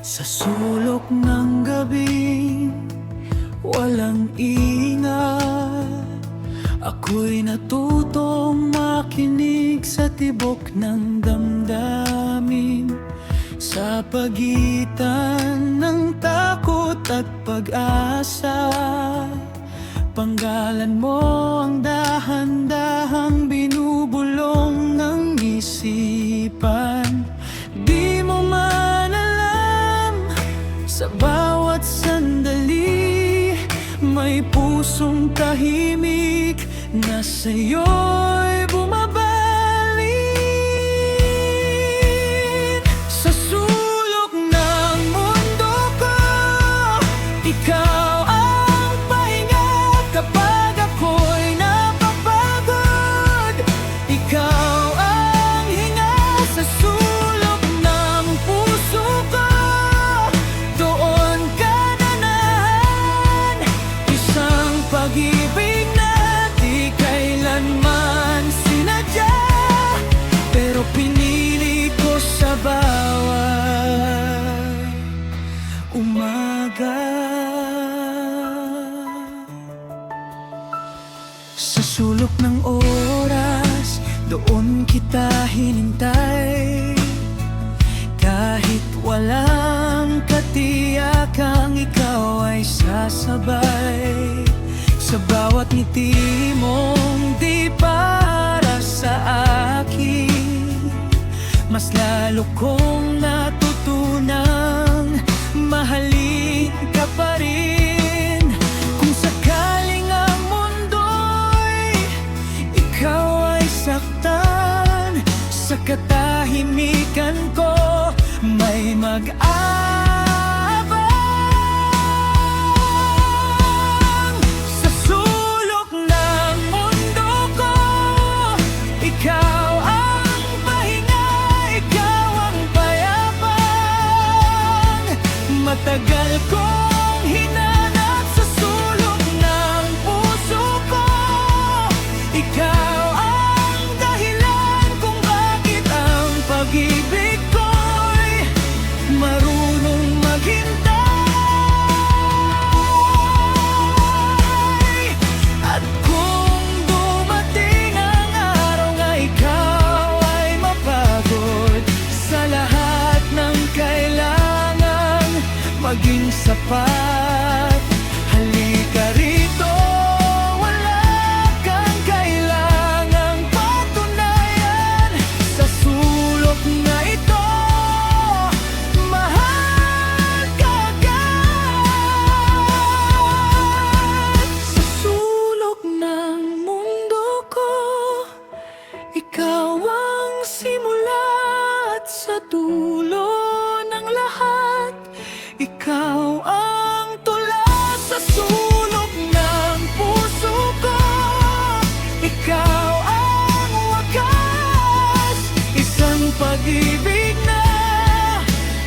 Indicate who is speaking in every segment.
Speaker 1: Sa sulok ng gabing walang ingat, ako'y natutong makinig sa tibok ng damdamin. Sa pagitan ng takot at pag-asa, panggalan mo ang dahan-dahang binubulong ng isipan. Di mo man alam, sa bawat sandali may pusong tahimik na sa'yo'y bumabalik. Sa sulok ng mundo ko, ikaw ang pahinga kapag ako'y napapagod. Ikaw ang hinga sa sulok ng puso ko. Doon ka nanahan, isang pag-ibig na di kailanman sinadya, pero pinili ko sa bawat umaga. Sa sulok ng oras, doon kita hinintay. Kahit walang katiyakang ikaw ay sasabay. Sa bawat ngiti mong di para sa akin, mas lalo kong natutunang mahalin ka pa rin. Kung sakaling ang mundo'y ikaw ay saktan, sa katahimikan ko may mag-aabang. Sa sulok ng mundo ko, ikaw ang pahinga, ikaw ang payapang. Matagal kong hinanap sa sulok ng puso ko. Ikaw ang dahilan kung bakit ang pag-ibig ko'y marunong maghintay. At kung dumating ang araw nga ikaw ay mapagod, sa lahat ng kailangan maging sapat, halika rito. Wala kang kailangang patunayan. Sa sulok na ito, mahal ka agad. Sa sulok ng mundo ko, ikaw ang simula at sa dulo ng lahat, ikaw ang tula. Sa sulok ng puso ko, ikaw ang wakas, isang pag-ibig na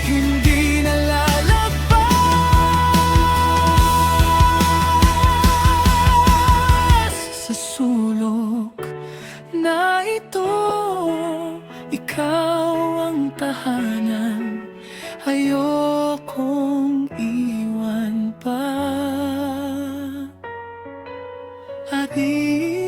Speaker 1: hindi nalalagpas. Sa sulok na ito, ikaw ang tahanan, ayokong iwan pa. Adi